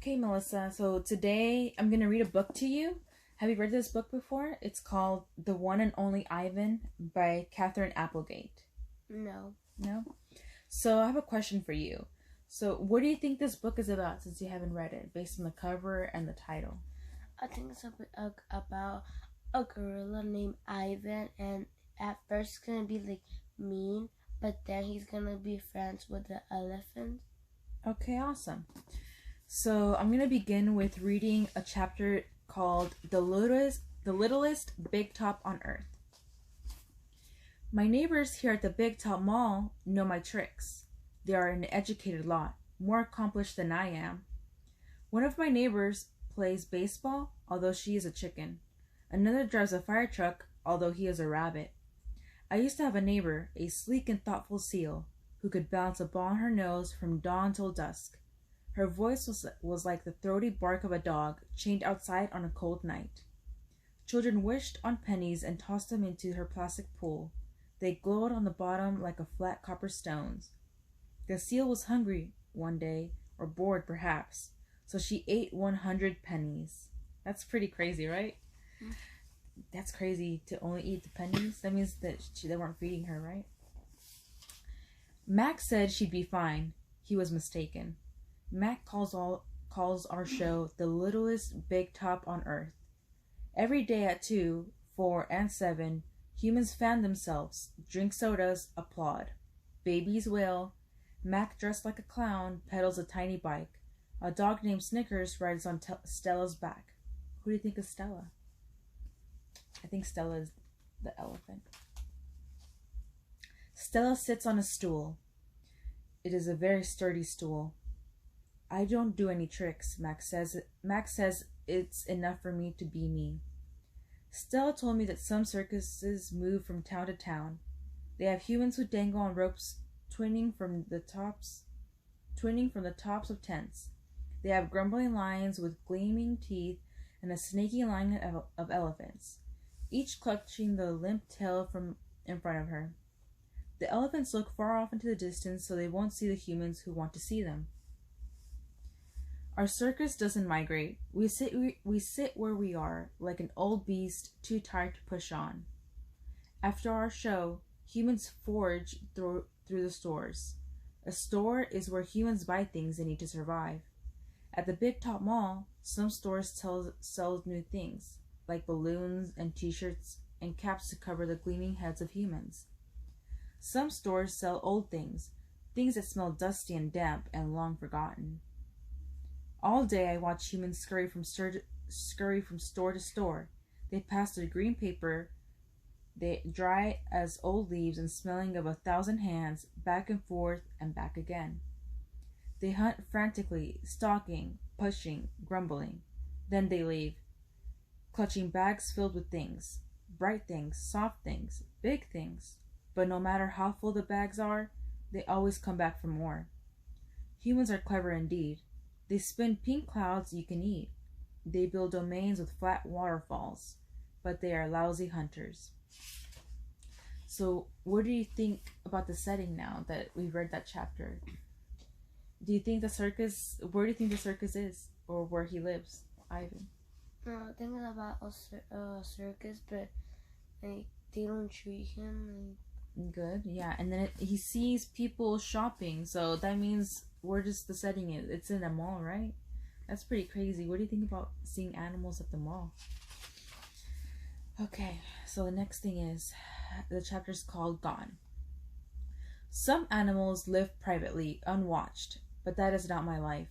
Okay, Melissa. So today I'm going to read a book to you. Have you read this book before? It's called The One and Only Ivan by Catherine Applegate. No. No? So I have a question for you. So what do you think this book is about since you haven't read it, based on the cover and the title? I think it's about a gorilla named Ivan, and at first it's gonna be like mean, but then he's gonna be friends with the elephant. Okay, awesome. So I'm going to begin with reading a chapter called The Littlest Big Top on Earth. My neighbors here at the Big Top Mall know my tricks. They are an educated lot, more accomplished than I am. One of my neighbors plays baseball, although she is a chicken. Another drives a fire truck, although he is a rabbit. I used to have a neighbor, a sleek and thoughtful seal, who could bounce a ball on her nose from dawn till dusk. Her voice was like the throaty bark of a dog chained outside on a cold night. Children wished on pennies and tossed them into her plastic pool. They glowed on the bottom like a flat copper stones. The seal was hungry one day, or bored perhaps, so she ate 100 pennies. That's pretty crazy, right? That's crazy to only eat the pennies. That means that they weren't feeding her, right? Max said she'd be fine. He was mistaken. Mac calls our show the littlest big top on earth. Every day at 2, 4, and 7, humans fan themselves, drink sodas, applaud. Babies wail. Mac, dressed like a clown, pedals a tiny bike. A dog named Snickers rides on Stella's back. Who do you think is Stella? I think Stella is the elephant. Stella sits on a stool. It is a very sturdy stool. I don't do any tricks, Max says. Max says it's enough for me to be me. Stella told me that some circuses move from town to town. They have humans who dangle on ropes twinning from the tops of tents. They have grumbling lions with gleaming teeth and a snaky line of elephants, each clutching the limp tail from in front of her. The elephants look far off into the distance so they won't see the humans who want to see them. Our circus doesn't migrate. We sit where we are, like an old beast too tired to push on. After our show, humans forage through the stores. A store is where humans buy things they need to survive. At the Big Top Mall, some stores sell new things, like balloons and t-shirts and caps to cover the gleaming heads of humans. Some stores sell old things that smell dusty and damp and long forgotten. All day I watch humans scurry from store to store. They pass through green paper, they dry as old leaves and smelling of 1,000 hands, back and forth and back again. They hunt frantically, stalking, pushing, grumbling. Then they leave, clutching bags filled with things, bright things, soft things, big things. But no matter how full the bags are, they always come back for more. Humans are clever indeed. They spin pink clouds you can eat. They build domains with flat waterfalls, but they are lousy hunters. So, what do you think about the setting now that we've read that chapter? Do you think where do you think the circus is? Or where he lives, Ivan? Thinking about a circus, but like they don't treat him Good, yeah. And then he sees people shopping, so that means where does the setting is? It's in a mall, right? That's pretty crazy. What do you think about seeing animals at the mall? Okay, so the next thing is, the chapter's called Gone. Some animals live privately, unwatched, but that is not my life.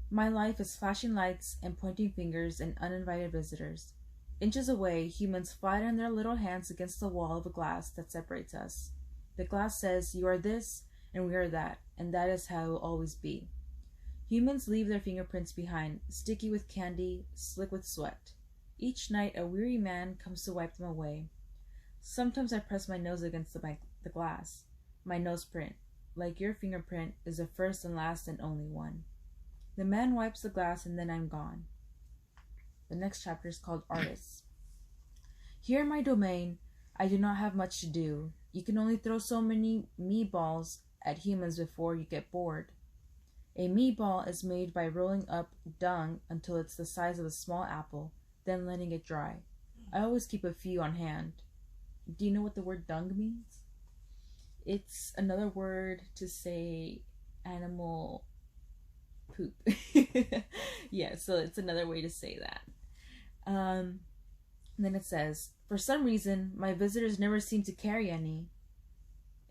My life is flashing lights and pointing fingers and uninvited visitors. Inches away, humans flatten their little hands against the wall of glass that separates us. The glass says, you are this, and we are that, and that is how it will always be. Humans leave their fingerprints behind, sticky with candy, slick with sweat. Each night, a weary man comes to wipe them away. Sometimes I press my nose against the glass. My nose print, like your fingerprint, is the first and last and only one. The man wipes the glass, and then I'm gone. The next chapter is called Artists. Here in my domain, I do not have much to do. You can only throw so many meatballs at humans before you get bored. A meatball is made by rolling up dung until it's the size of a small apple, then letting it dry. I always keep a few on hand. Do you know what the word dung means? It's another word to say animal poop. Yeah, so it's another way to say that. Then it says, for some reason, my visitors never seem to carry any.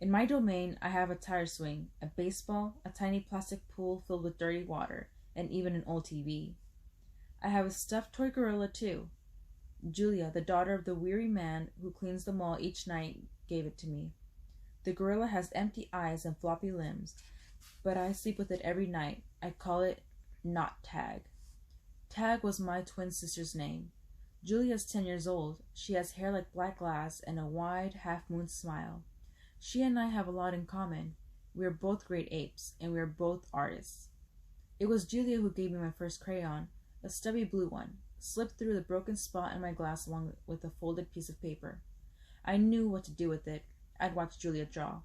In my domain, I have a tire swing, a baseball, a tiny plastic pool filled with dirty water, and even an old TV. I have a stuffed toy gorilla, too. Julia, the daughter of the weary man who cleans the mall each night, gave it to me. The gorilla has empty eyes and floppy limbs, but I sleep with it every night. I call it Not Tag. Tag was my twin sister's name. Julia's 10 years old. She has hair like black glass and a wide, half-moon smile. She and I have a lot in common. We are both great apes, and we are both artists. It was Julia who gave me my first crayon, a stubby blue one, slipped through the broken spot in my glass along with a folded piece of paper. I knew what to do with it. I'd watch Julia draw.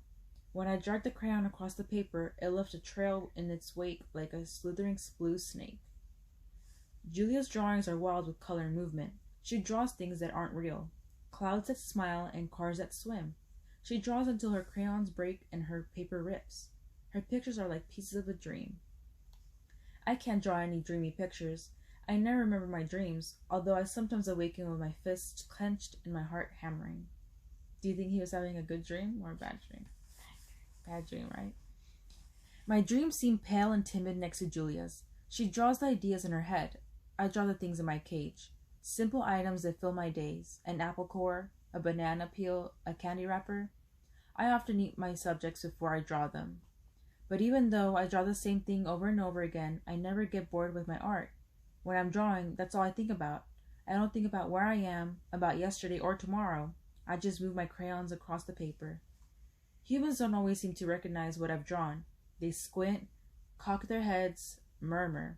When I dragged the crayon across the paper, it left a trail in its wake like a slithering blue snake. Julia's drawings are wild with color and movement. She draws things that aren't real. Clouds that smile and cars that swim. She draws until her crayons break and her paper rips. Her pictures are like pieces of a dream. I can't draw any dreamy pictures. I never remember my dreams, although I sometimes awaken with my fists clenched and my heart hammering. Do you think he was having a good dream or a bad dream? Bad dream, right? My dreams seem pale and timid next to Julia's. She draws the ideas in her head. I draw the things in my cage. Simple items that fill my days. An apple core, a banana peel, a candy wrapper. I often eat my subjects before I draw them. But even though I draw the same thing over and over again, I never get bored with my art. When I'm drawing, that's all I think about. I don't think about where I am, about yesterday or tomorrow. I just move my crayons across the paper. Humans don't always seem to recognize what I've drawn. They squint, cock their heads, murmur.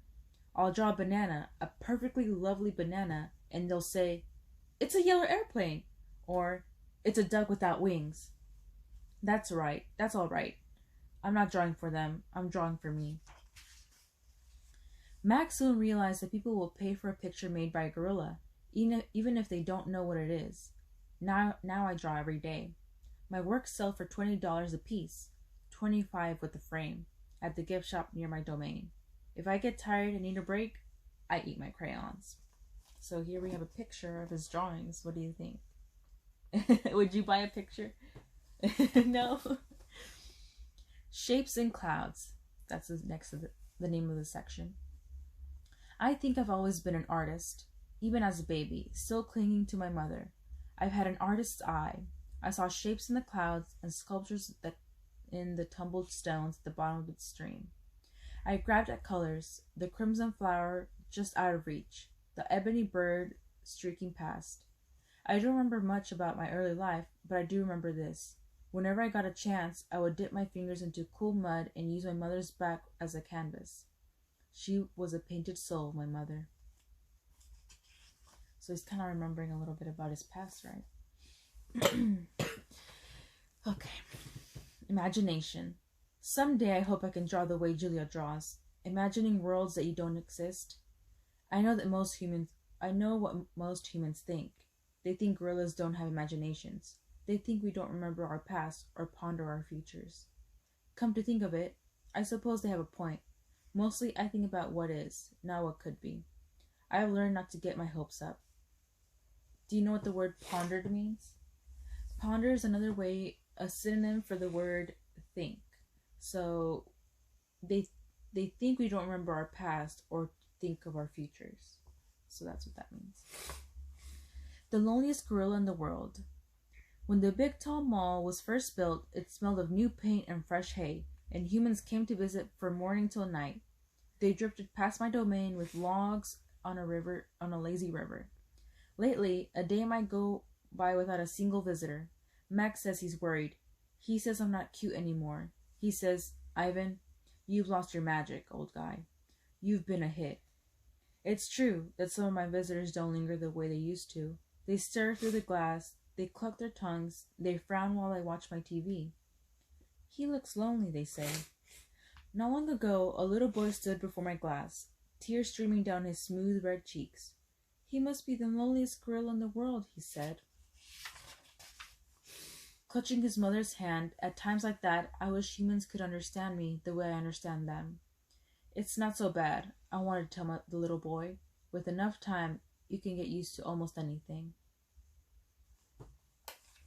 I'll draw a banana, a perfectly lovely banana, and they'll say, "It's a yellow airplane," or "It's a duck without wings." That's right, that's all right. I'm not drawing for them, I'm drawing for me. Max soon realized that people will pay for a picture made by a gorilla, even if they don't know what it is. Now I draw every day. My works sell for $20 a piece, $25 with the frame, at the gift shop near my domain. If I get tired and need a break, I eat my crayons. So here we have a picture of his drawings. What do you think? Would you buy a picture? No. Shapes and Clouds. That's the next of the name of the section. I think I've always been an artist, even as a baby, still clinging to my mother. I've had an artist's eye. I saw shapes in the clouds and sculptures that in the tumbled stones at the bottom of the stream. I grabbed at colors, the crimson flower just out of reach, the ebony bird streaking past. I don't remember much about my early life, but I do remember this. Whenever I got a chance, I would dip my fingers into cool mud and use my mother's back as a canvas. She was a painted soul, my mother. So he's kind of remembering a little bit about his past, right? Okay. Imagination. Someday I hope I can draw the way Julia draws, imagining worlds that you don't exist. I know what most humans think. They think gorillas don't have imaginations. They think we don't remember our past or ponder our futures. Come to think of it, I suppose they have a point. Mostly I think about what is, not what could be. I have learned not to get my hopes up. Do you know what the word pondered means? Ponder is another way, a synonym for the word think. So they think we don't remember our past or think of our futures. So that's what that means. The loneliest gorilla in the world. When the big tall mall was first built, it smelled of new paint and fresh hay, and humans came to visit from morning till night. They drifted past my domain with logs on a lazy river. Lately, a day might go by without a single visitor. Max says he's worried. He says I'm not cute anymore. He says, "Ivan, you've lost your magic, old guy. You've been a hit." It's true that some of my visitors don't linger the way they used to. They stare through the glass, they cluck their tongues, they frown while I watch my TV. He looks lonely, they say. Not long ago, a little boy stood before my glass, tears streaming down his smooth red cheeks. He must be the loneliest gorilla in the world, he said, clutching his mother's hand. At times like that, I wish humans could understand me the way I understand them. It's not so bad, I wanted to tell the little boy. With enough time, you can get used to almost anything.